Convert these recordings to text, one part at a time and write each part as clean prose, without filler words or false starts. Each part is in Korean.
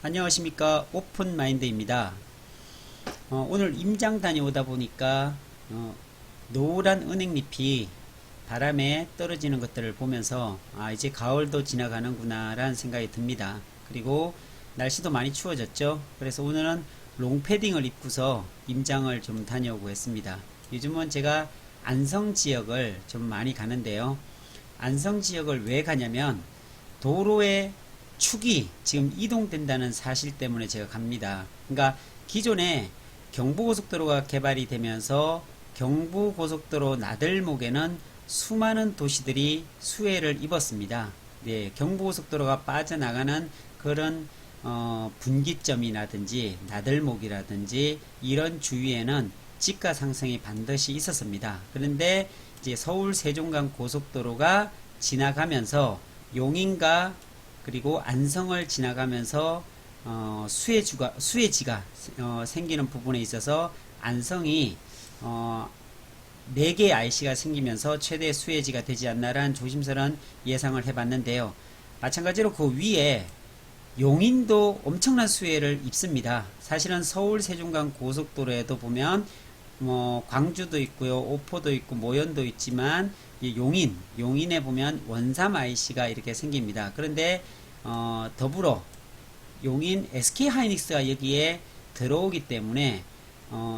안녕하십니까. 오픈마인드입니다. 오늘 임장 다녀오다 보니까 노란 은행잎이 바람에 떨어지는 것들을 보면서 이제 가을도 지나가는구나 라는 생각이 듭니다. 그리고 날씨도 많이 추워졌죠. 그래서 오늘은 롱패딩을 입고서 임장을 좀 다녀오고 했습니다. 요즘은 제가 안성 지역을 좀 많이 가는데요. 안성 지역을 왜 가냐면 도로의 축이 지금 이동된다는 사실 때문에 제가 갑니다. 그러니까 기존에 경부고속도로가 개발이 되면서 경부고속도로 나들목에는 수많은 도시들이 수혜를 입었습니다. 네, 경부고속도로가 빠져나가는 그런 분기점이라든지 나들목이라든지 이런 주위에는 집가 상승이 반드시 있었습니다. 그런데 이제 서울 세종간 고속도로가 지나가면서 용인과 그리고 안성을 지나가면서 수혜지가 생기는 부분에 있어서 안성이 4개의 IC가 생기면서 최대 수혜지가 되지 않나라는 조심스러운 예상을 해봤는데요. 마찬가지로 그 위에 용인도 엄청난 수혜를 입습니다. 사실은 서울 세종간 고속도로에도 보면 광주도 있고요, 오포도 있고 모연도 있지만 용인에 보면 원삼 IC가 이렇게 생깁니다. 그런데 더불어 용인 SK하이닉스가 여기에 들어오기 때문에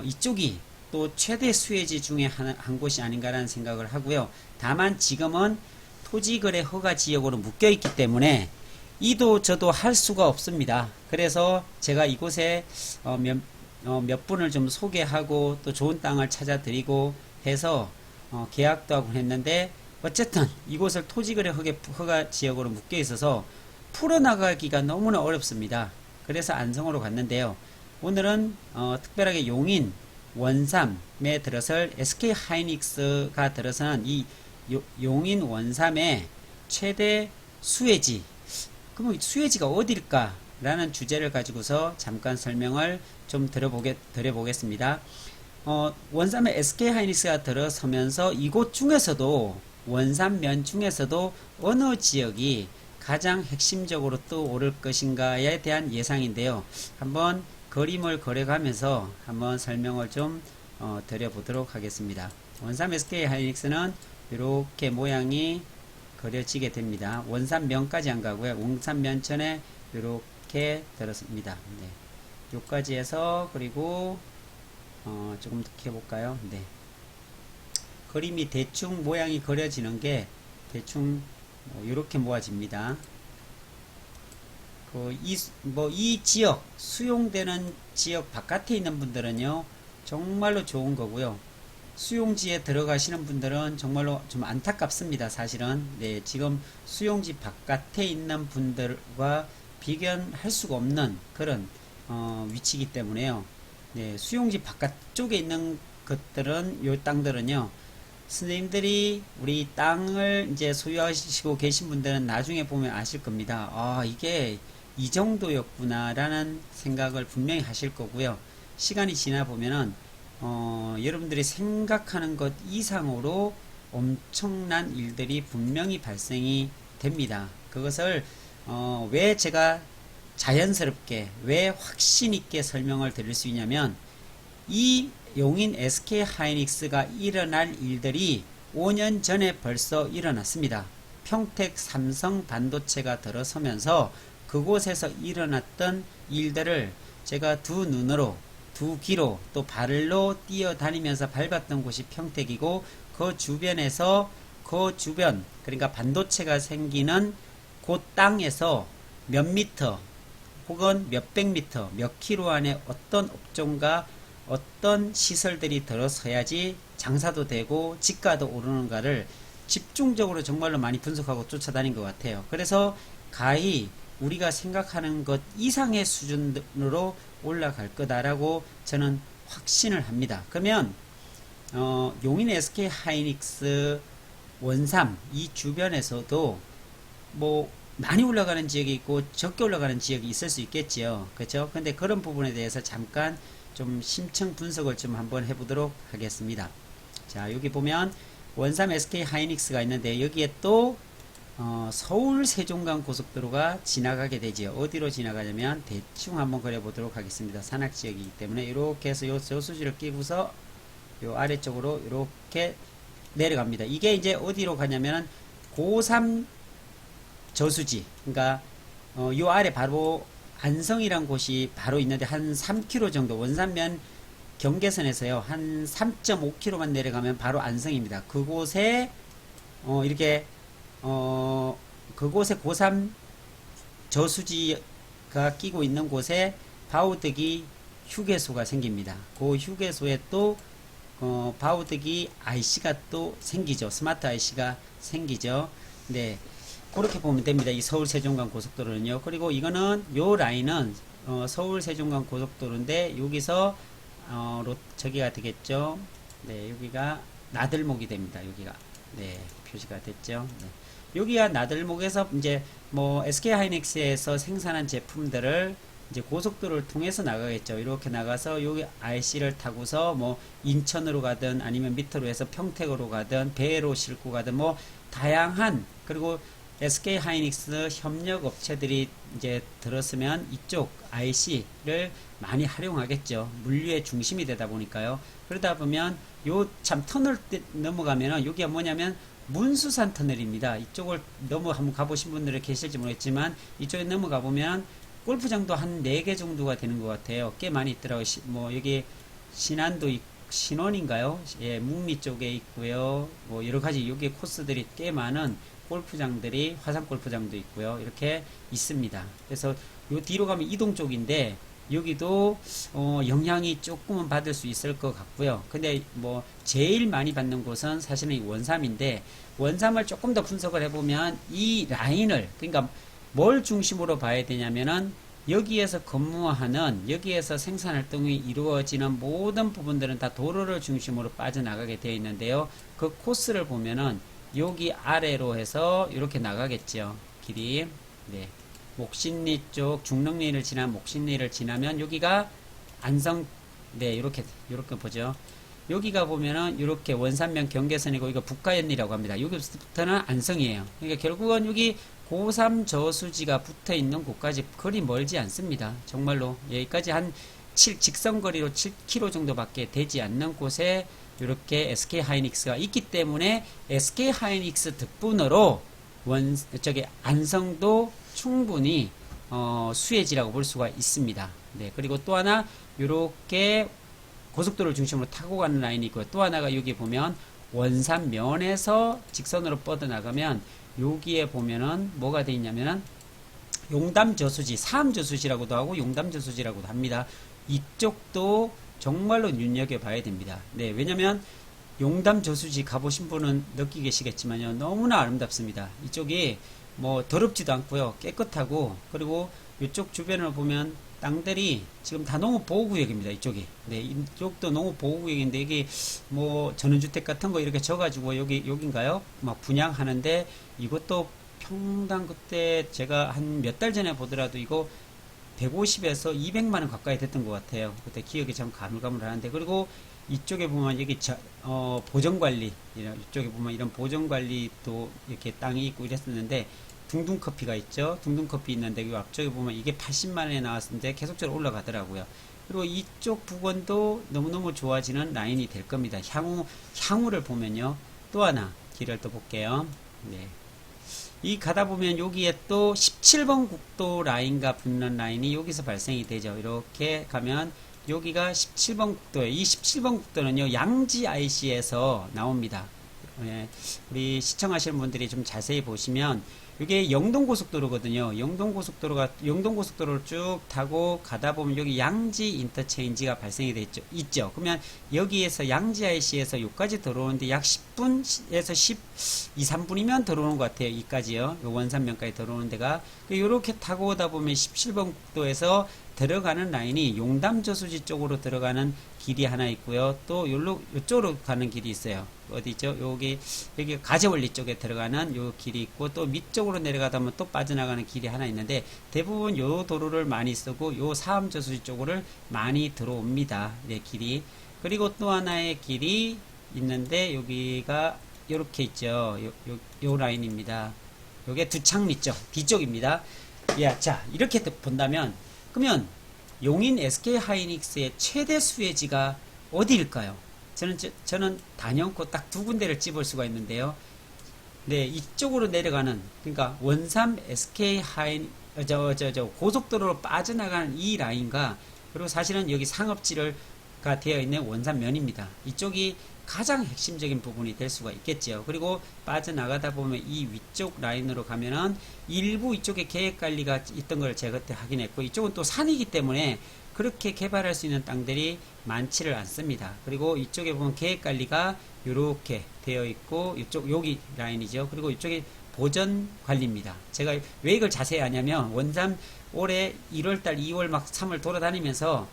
이쪽이 또 최대 수혜지 중에 한 곳이 아닌가라는 생각을 하고요. 다만 지금은 토지거래 허가 지역으로 묶여 있기 때문에 이도 저도 할 수가 없습니다. 그래서 제가 이곳에 몇 분을 좀 소개하고 또 좋은 땅을 찾아 드리고 해서 계약도 하고 했는데, 어쨌든 이곳을 토지거래 허가 지역으로 묶여 있어서 풀어나가기가 너무나 어렵습니다. 그래서 안성으로 갔는데요. 오늘은 특별하게 용인 원삼에 들어설 SK하이닉스가 들어서는 이 용인 원삼의 최대 수혜지, 그럼 수혜지가 어딜까? 라는 주제를 가지고서 잠깐 설명을 좀 드려보겠습니다. 원삼의 SK하이닉스가 들어서면서 이곳 중에서도 원삼면 중에서도 어느 지역이 가장 핵심적으로 떠오를 것인가에 대한 예상인데요. 한번 그림을 그려가면서 한번 설명을 좀 드려보도록 하겠습니다. 원삼 SK하이닉스는 이렇게 모양이 그려지게 됩니다. 원삼면까지 안 가고요. 원삼면천에 이렇게 들었습니다. 네. 요까지 해서 그리고 조금 더 해볼까요? 네. 그림이 대충 모양이 그려지는 대충 이렇게 모아집니다. 이 지역, 수용되는 지역 바깥에 있는 분들은요, 정말로 좋은 거고요. 수용지에 들어가시는 분들은 정말로 좀 안타깝습니다. 사실은. 네, 지금 수용지 바깥에 있는 분들과 비견할 수가 없는 그런 위치이기 때문에요. 네, 수용지 바깥쪽에 있는 것들은, 요 땅들은요, 선생님들이 우리 땅을 이제 소유하시고 계신 분들은 나중에 보면 아실 겁니다. 이게 이 정도였구나라는 생각을 분명히 하실 거고요. 시간이 지나 보면은 여러분들이 생각하는 것 이상으로 엄청난 일들이 분명히 발생이 됩니다. 그것을 왜 제가 자연스럽게, 왜 확신 있게 설명을 드릴 수 있냐면, 이 용인 SK하이닉스가 일어날 일들이 5년 전에 벌써 일어났습니다. 평택 삼성 반도체가 들어서면서 그곳에서 일어났던 일들을 제가 두 눈으로, 두 귀로, 또 발로 뛰어다니면서 밟았던 곳이 평택이고, 그 주변에서, 그러니까 반도체가 생기는 그 땅에서 몇 미터 혹은 몇백 미터, 몇 킬로 안에 어떤 업종과 어떤 시설들이 들어서야지 장사도 되고 집가도 오르는가를 집중적으로 정말로 많이 분석하고 쫓아다닌 것 같아요. 그래서 가히 우리가 생각하는 것 이상의 수준으로 올라갈 거다라고 저는 확신을 합니다. 그러면 용인 SK하이닉스 원삼 이 주변에서도 많이 올라가는 지역이 있고 적게 올라가는 지역이 있을 수 있겠지요. 그렇죠? 근데 그런 부분에 대해서 잠깐 좀 심층 분석을 좀 한번 해보도록 하겠습니다. 자, 여기 보면 원삼 SK하이닉스가 있는데, 여기에 또 서울 세종간 고속도로가 지나가게 되지요. 어디로 지나가냐면 대충 한번 그려보도록 하겠습니다. 산악지역이기 때문에 이렇게 해서 요 저수지를 끼고서 요 아래쪽으로 이렇게 내려갑니다. 이게 이제 어디로 가냐면 고3 저수지, 그러니까 요 아래 바로 안성이란 곳이 바로 있는데 한 3km 정도, 원산면 경계선에서요 한 3.5km만 내려가면 바로 안성입니다. 그곳에 이렇게 그곳에 고3 저수지가 끼고 있는 곳에 바우드기 휴게소가 생깁니다. 그 휴게소에 또 바우드기 IC가 또 생기죠. 스마트 IC가 생기죠. 네, 그렇게 보면 됩니다. 이 서울 세종간 고속도로는요. 그리고 이거는 요 라인은 서울 세종간 고속도로인데 여기서 저기가 되겠죠. 네, 여기가 나들목이 됩니다. 여기가 네, 표시가 됐죠. 네. 여기가 나들목에서 이제 뭐 SK 하이닉스에서 생산한 제품들을 이제 고속도로를 통해서 나가겠죠. 이렇게 나가서 여기 IC를 타고서 뭐 인천으로 가든 아니면 밑으로 해서 평택으로 가든 배로 싣고 가든 뭐 다양한, 그리고 SK 하이닉스 협력 업체들이 이제 들었으면 이쪽 IC를 많이 활용하겠죠. 물류의 중심이 되다 보니까요. 그러다 보면 요 참 터널 넘어가면은 여기가 뭐냐면 문수산 터널입니다. 이쪽을 넘어 한번 가보신 분들이 계실지 모르겠지만 이쪽에 넘어가 보면 골프장도 한 4개 정도가 되는 것 같아요. 꽤 많이 있더라고요. 뭐 여기 신안도 신원인가요? 예, 북미 쪽에 있고요. 뭐 여러 가지 여기 코스들이 꽤 많은 골프장들이, 화산 골프장도 있고요. 이렇게 있습니다. 그래서 요 뒤로 가면 이동 쪽인데 여기도 영향이 조금은 받을 수 있을 것 같고요. 근데 뭐 제일 많이 받는 곳은 사실은 이 원삼인데, 원삼을 조금 더 분석을 해보면 이 라인을, 그러니까 뭘 중심으로 봐야 되냐면은 여기에서 근무하는, 여기에서 생산활동이 이루어지는 모든 부분들은 다 도로를 중심으로 빠져나가게 되어 있는데요. 그 코스를 보면은 여기 아래로 해서 이렇게 나가겠죠. 길이. 네. 목신리 쪽, 중릉리를 지나 목신리를 지나면 여기가 안성, 네, 이렇게 보죠. 여기가 보면은 이렇게 원산면 경계선이고 이거 북가연리라고 합니다. 여기부터는 안성이에요. 그러니까 결국은 여기 고3 저수지가 붙어 있는 곳까지 거리 멀지 않습니다. 정말로 여기까지 한 직선거리로 7km 정도밖에 되지 않는 곳에 이렇게 SK 하이닉스가 있기 때문에 SK 하이닉스 덕분으로 저기 안성도 충분히 수혜지라고 볼 수가 있습니다. 네, 그리고 또 하나 이렇게 고속도로를 중심으로 타고 가는 라인이 있고요. 또 하나가 여기 보면 원산면에서 직선으로 뻗어나가면 여기에 보면은 뭐가 되어 있냐면은 용담저수지, 사암저수지라고도 하고 용담저수지라고도 합니다. 이쪽도 정말로 눈여겨봐야 됩니다. 네, 왜냐면 용담저수지 가보신 분은 느끼시겠지만요, 너무나 아름답습니다. 이쪽이 뭐 더럽지도 않고요, 깨끗하고, 그리고 이쪽 주변을 보면 땅들이 지금 다 농업보호구역입니다. 이쪽이. 네, 이쪽도 농업보호구역인데 이게 뭐 전원주택 같은 거 이렇게 져가지고 여긴가요? 막 분양하는데 이것도 평당 그때 제가 한 몇 달 전에 보더라도 이거 150에서 200만원 가까이 됐던 것 같아요. 그때 기억이 참 가물가물하는데, 그리고 이쪽에 보면 여기 보정관리, 이쪽에 보면 이런 보정관리도 이렇게 땅이 있고 이랬었는데, 둥둥커피가 있죠. 둥둥커피 있는데 이 앞쪽에 보면 이게 80만원에 나왔는데 계속적으로 올라가더라고요. 그리고 이쪽 부근도 너무너무 좋아지는 라인이 될 겁니다. 향후를 보면요, 또 하나 길을 또 볼게요. 네. 이 가다 보면 여기에 또 17번 국도 라인과 붙는 라인이 여기서 발생이 되죠. 이렇게 가면 여기가 17번 국도예요. 이 17번 국도는요, 양지 IC에서 나옵니다. 예, 우리 시청하시는 분들이 좀 자세히 보시면 이게 영동고속도로거든요. 영동고속도로를 쭉 타고 가다 보면 여기 양지 인터체인지가 발생이 있죠. 그러면 여기에서 양지 IC에서 여기까지 들어오는데 약 10분에서 12, 3분이면 들어오는 것 같아요. 여기까지요. 요 원산면까지 들어오는 데가. 이렇게 타고 오다 보면 17번 국도에서 들어가는 라인이 용담저수지 쪽으로 들어가는 길이 하나 있고요. 또 요쪽으로 가는 길이 있어요. 어디죠? 여기 가재원리 쪽에 들어가는 요 길이 있고, 또 밑쪽으로 내려가다 보면 또 빠져나가는 길이 하나 있는데, 대부분 요 도로를 많이 쓰고 요 사암저수지 쪽으로 많이 들어옵니다. 네, 길이. 그리고 또 하나의 길이 있는데 여기가 요렇게 있죠. 요 라인입니다. 요게 두 창 있죠. 뒤쪽입니다. 야, 자, 이렇게 본다면, 그러면 용인 SK 하이닉스의 최대 수혜지가 어디일까요? 저는 단연코 딱 두 군데를 찝을 수가 있는데요. 네, 이쪽으로 내려가는, 그러니까 원삼 SK 고속도로로 빠져나가는 이 라인과, 그리고 사실은 여기 상업지가 되어 있는 원삼면입니다. 이쪽이 가장 핵심적인 부분이 될 수가 있겠죠. 그리고 빠져나가다 보면 이 위쪽 라인으로 가면은 일부 이쪽에 계획관리가 있던 걸 제가 그때 확인했고, 이쪽은 또 산이기 때문에 그렇게 개발할 수 있는 땅들이 많지를 않습니다. 그리고 이쪽에 보면 계획관리가 이렇게 되어 있고, 이쪽 여기 라인이죠. 그리고 이쪽이 보전 관리입니다. 제가 왜 이걸 자세히 하냐면, 원삼 올해 1월달 2월 막 3월 돌아다니면서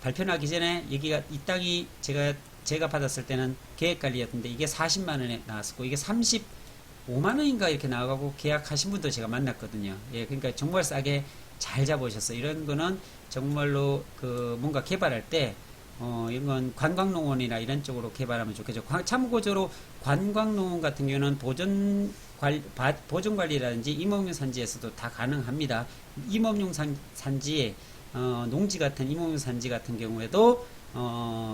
발표나기 전에 여기가 이 땅이 제가 받았을 때는 계획관리였는데 이게 40만원에 나왔었고, 이게 35만원인가 이렇게 나와가고 계약하신 분도 제가 만났거든요. 예, 그러니까 정말 싸게 잘 잡으셨어요. 이런 거는 정말로 뭔가 개발할 때 이런 건 관광농원이나 이런 쪽으로 개발하면 좋겠죠. 참고적으로 관광농원 같은 경우는 보존관리라든지 임업용 산지에서도 다 가능합니다. 임업용 산지에 농지 같은 임업용 산지 같은 경우에도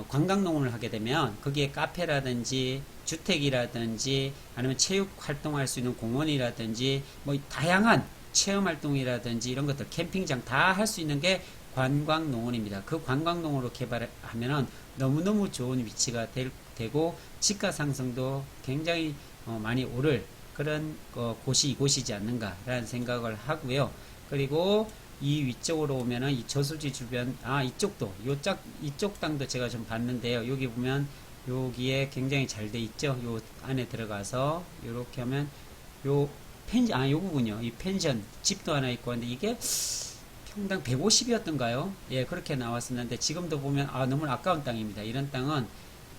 관광농원을 하게 되면 거기에 카페라든지 주택이라든지 아니면 체육 활동할 수 있는 공원이라든지 뭐 다양한 체험 활동이라든지 이런 것들 캠핑장 다 할 수 있는 게 관광농원입니다. 그 관광농원으로 개발하면은 너무너무 좋은 위치가 되고 지가 상승도 굉장히 많이 오를 그런 곳이 이곳이지 않는가라는 생각을 하고요. 그리고 이 위쪽으로 오면은 이 저수지 주변, 이쪽 땅도 제가 좀 봤는데요. 여기 보면 여기에 굉장히 잘 돼 있죠. 요 안에 들어가서 요렇게 하면 요거군요. 이 펜션 집도 하나 있고 근데 이게 평당 150이었던가요? 예, 그렇게 나왔었는데 지금도 보면 너무 아까운 땅입니다. 이런 땅은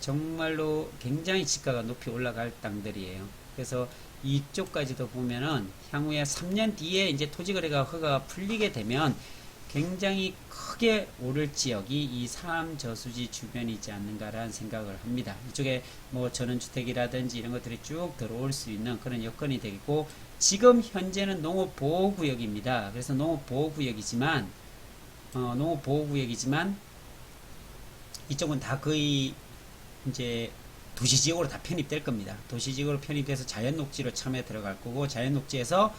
정말로 굉장히 지가가 높이 올라갈 땅들이에요. 그래서 이쪽까지도 보면은 향후에 3년 뒤에 이제 토지거래가 허가가 풀리게 되면 굉장히 크게 오를 지역이 이 삼저수지 주변이지 않는가라는 생각을 합니다. 이쪽에 뭐 전원주택이라든지 이런 것들이 쭉 들어올 수 있는 그런 여건이 되겠고, 지금 현재는 농업보호구역입니다. 그래서 농업보호구역이지만 이쪽은 다 거의 이제 도시지역으로 다 편입될 겁니다. 도시지역으로 편입돼서 자연녹지로 처음에 들어갈 거고, 자연녹지에서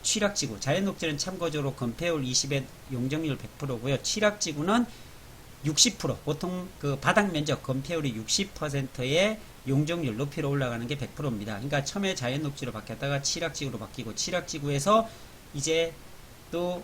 취락지구, 자연녹지는 참고적으로 건폐율 20에 용적률 100%고요. 취락지구는 60%, 보통 그 바닥 면적 건폐율이 60%의 용적률 높이로 올라가는 게 100%입니다. 그러니까 처음에 자연녹지로 바뀌었다가 취락지구로 바뀌고, 취락지구에서 이제 또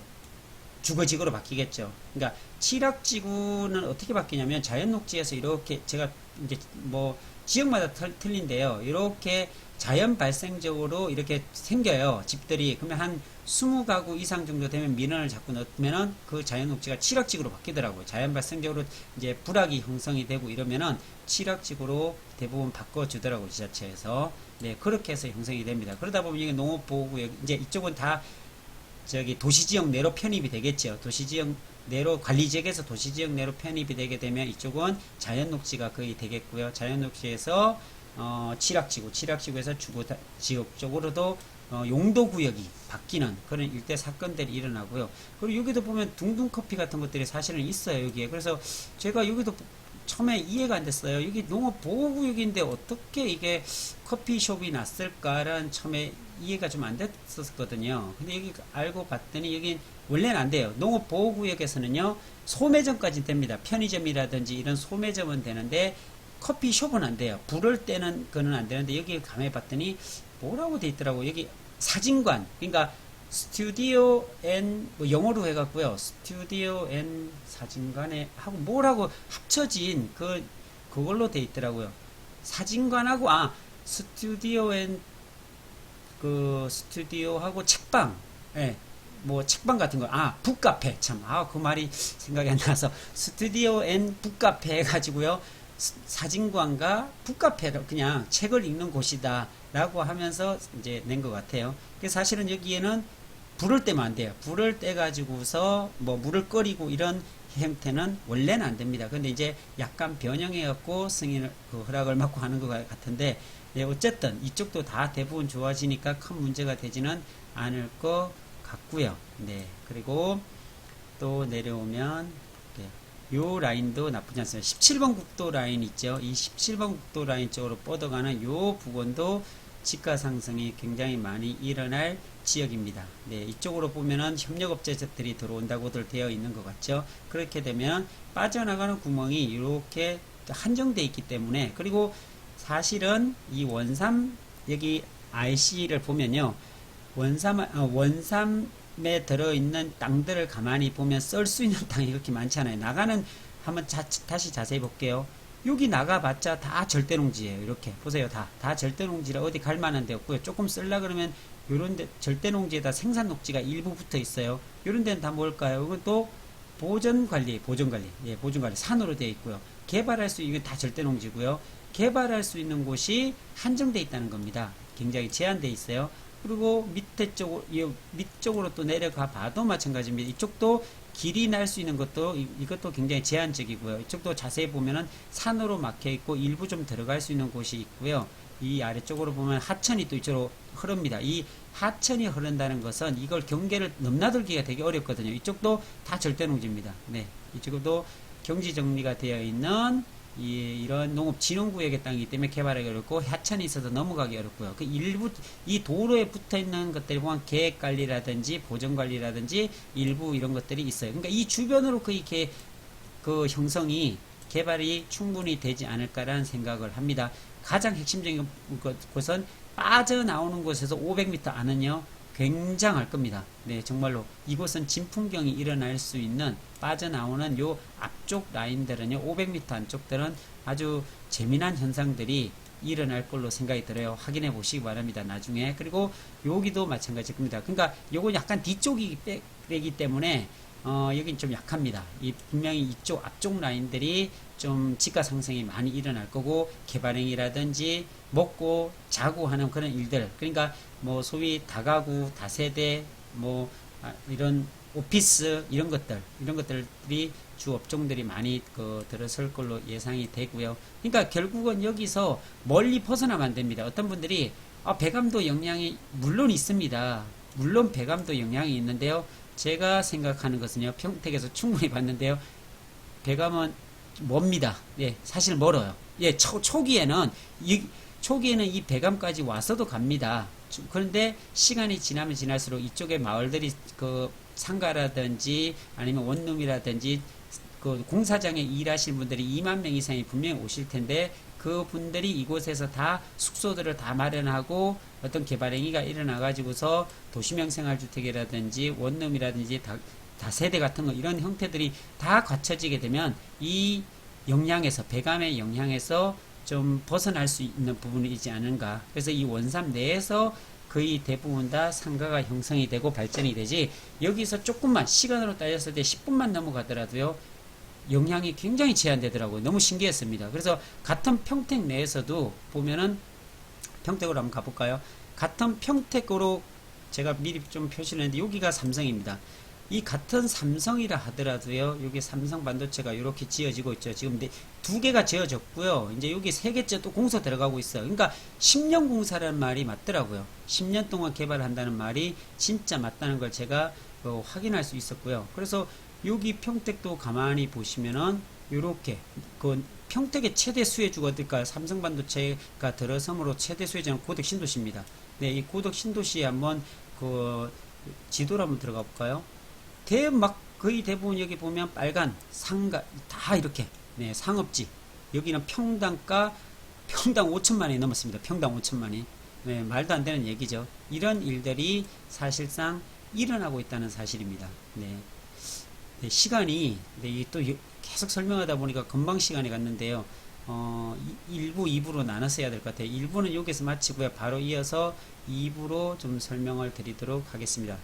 주거지구로 바뀌겠죠. 그러니까 취락지구는 어떻게 바뀌냐면 자연녹지에서 이렇게 제가 이제 뭐 지역마다 틀린데요. 이렇게 자연 발생적으로 이렇게 생겨요. 집들이. 그러면 한 20가구 이상 정도 되면 민원을 자꾸 넣으면은 그 자연녹지가 취락지구로 바뀌더라고요. 자연 발생적으로 이제 불악이 형성이 되고 이러면은 취락지구로 대부분 바꿔주더라고요. 지자체에서. 네, 그렇게 해서 형성이 됩니다. 그러다 보면 이게 농업보호구역, 이제 이쪽은 다 도시지역 내로 편입이 되겠죠. 도시지역 내로 관리지역에서 도시지역 내로 편입이 되게 되면 이쪽은 자연녹지가 거의 되겠고요. 자연녹지에서 취락지구에서 주거지역 쪽으로도 용도구역이 바뀌는 그런 일대 사건들이 일어나고요. 그리고 여기도 보면 둥둥커피 같은 것들이 사실은 있어요. 여기에. 그래서 제가 여기도 처음에 이해가 안 됐어요. 여기 농업보호구역인데 어떻게 이게 커피숍이 났을까라는 처음에 이해가 좀 안 됐었거든요. 근데 여기 알고 봤더니 여기 원래는 안 돼요. 농업보호구역에서는요, 소매점까지 됩니다. 편의점이라든지 이런 소매점은 되는데 커피숍은 안 돼요. 불을 떼는 거는 안 되는데 여기 감해 봤더니 뭐라고 돼 있더라고요. 여기 사진관, 그러니까 스튜디오 앤 뭐 영어로 해갖고요. 스튜디오 앤 사진관에 하고 뭐라고 합쳐진 그걸로 돼 있더라고요. 사진관하고 스튜디오 앤 스튜디오하고 책방, 예, 뭐 책방 같은 거, 북카페, 참, 그 말이 생각이 안 나서 스튜디오 앤 북카페 해가지고요. 사진관과 북카페로 그냥 책을 읽는 곳이다라고 하면서 이제 낸 것 같아요. 사실은 여기에는 불을 떼면 안 돼요. 불을 떼가지고서 뭐 물을 끓이고 이런 형태는 원래는 안 됩니다. 근데 이제 약간 변형해갖고 승인을, 허락을 받고 하는 것 같은데, 네, 어쨌든 이쪽도 다 대부분 좋아지니까 큰 문제가 되지는 않을 것 같고요. 네, 그리고 또 내려오면 요 라인도 나쁘지 않습니다. 17번 국도 라인 있죠. 이 17번 국도 라인 쪽으로 뻗어가는 요 부분도 지가 상승이 굉장히 많이 일어날 지역입니다. 네, 이쪽으로 보면은 협력업체들이 들어온다고들 되어 있는 것 같죠. 그렇게 되면 빠져나가는 구멍이 이렇게 한정되어 있기 때문에, 그리고 사실은 이 원삼 여기 IC를 보면요, 원삼에 들어있는 땅들을 가만히 보면 썰 수 있는 땅이 그렇게 많지 않아요. 나가는, 한번 다시 자세히 볼게요. 여기 나가봤자 다 절대농지예요. 이렇게 보세요. 다 절대농지라 어디 갈 만한 데 없고요. 조금 쓸라 그러면 요런데 절대농지에다 생산녹지가 일부 붙어 있어요. 요런 데는 다 뭘까요? 이건 또 보전관리, 예, 보전관리 산으로 되어 있고요. 개발할 수, 이건 다 절대농지고요. 개발할 수 있는 곳이 한정되어 있다는 겁니다. 굉장히 제한되어 있어요. 그리고 밑쪽으로 또 내려가 봐도 마찬가지입니다. 이쪽도 길이 날 수 있는 것도, 이것도 굉장히 제한적이고요. 이쪽도 자세히 보면은 산으로 막혀 있고 일부 좀 들어갈 수 있는 곳이 있고요. 이 아래쪽으로 보면 하천이 또 이쪽으로 흐릅니다. 이 하천이 흐른다는 것은 이걸 경계를 넘나들기가 되게 어렵거든요. 이쪽도 다 절대농지입니다. 네, 이쪽도 경지 정리가 되어 있는 이런 농업진흥구역의 땅이기 때문에 개발하기 어렵고, 하천이 있어서 넘어가기 어렵고요. 그 일부, 이 도로에 붙어 있는 것들이 보면 계획관리라든지 보전관리라든지 일부 이런 것들이 있어요. 그러니까 이 주변으로 거의 그 형성이, 개발이 충분히 되지 않을까라는 생각을 합니다. 가장 핵심적인 것은 빠져나오는 곳에서 500m 안은요, 굉장할 겁니다. 네, 정말로 이곳은 진풍경이 일어날 수 있는, 빠져나오는 요 앞쪽 라인들은요, 500m 안쪽들은 아주 재미난 현상들이 일어날 걸로 생각이 들어요. 확인해 보시기 바랍니다. 나중에. 그리고 여기도 마찬가지일 겁니다. 그러니까 요거 약간 뒤쪽이기 때문에 여긴 좀 약합니다. 분명히 이쪽 앞쪽 라인들이 좀 지가 상승이 많이 일어날 거고, 개발행위라든지 먹고 자고 하는 그런 일들, 그러니까 뭐 소위 다가구, 다세대, 뭐 이런 오피스 이런 것들이 주 업종들이 많이 들어설 걸로 예상이 되고요. 그러니까 결국은 여기서 멀리 벗어나면 안 됩니다. 어떤 분들이 배감도 영향이 물론 있습니다. 물론 배감도 영향이 있는데요. 제가 생각하는 것은요, 평택에서 충분히 봤는데요, 배감은 멉니다. 예, 사실 멀어요. 예, 초기에는 이 배감까지 와서도 갑니다. 그런데 시간이 지나면 지날수록 이쪽에 마을들이 상가라든지 아니면 원룸이라든지 공사장에 일하시는 분들이 2만 명 이상이 분명히 오실 텐데, 그 분들이 이곳에서 다 숙소들을 다 마련하고 어떤 개발행위가 일어나 가지고서 도시명 생활주택이라든지 원룸이라든지 다세대 같은 거, 이런 형태들이 다 갖춰지게 되면 이 영향에서, 배감의 영향에서 좀 벗어날 수 있는 부분이지 않은가. 그래서 이 원삼 내에서 거의 대부분 다 상가가 형성이 되고 발전이 되지, 여기서 조금만 시간으로 따졌을 때 10분만 넘어가더라도요, 영향이 굉장히 제한되더라고요. 너무 신기했습니다. 그래서 같은 평택 내에서도 보면은, 평택으로 한번 가볼까요? 같은 평택으로 제가 미리 좀 표시를 했는데, 여기가 삼성입니다. 이 같은 삼성이라 하더라도요, 여기 삼성 반도체가 이렇게 지어지고 있죠. 지금 2개가 지어졌고요. 이제 여기 3개째 또 공사 들어가고 있어요. 그러니까 10년 공사라는 말이 맞더라고요. 10년 동안 개발한다는 말이 진짜 맞다는 걸 제가 확인할 수 있었고요. 그래서 여기 평택도 가만히 보시면은 요렇게 평택의 최대 수혜주가 어딜까요? 삼성 반도체가 들어섬으로 최대 수혜주는 고덕 신도시입니다. 네, 이 고덕 신도시에 한번 지도를 한번 들어가 볼까요? 거의 대부분 여기 보면 빨간 상가 다 이렇게, 네, 상업지. 여기는 평당 5천만원이 넘었습니다. 평당 5천만원이. 네, 말도 안 되는 얘기죠. 이런 일들이 사실상 일어나고 있다는 사실입니다. 네. 네, 시간이, 네, 또 계속 설명하다 보니까 금방 시간이 갔는데요. 1부, 2부로 나눠서 해야 될 것 같아요. 1부는 여기서 마치고요. 바로 이어서 2부로 좀 설명을 드리도록 하겠습니다.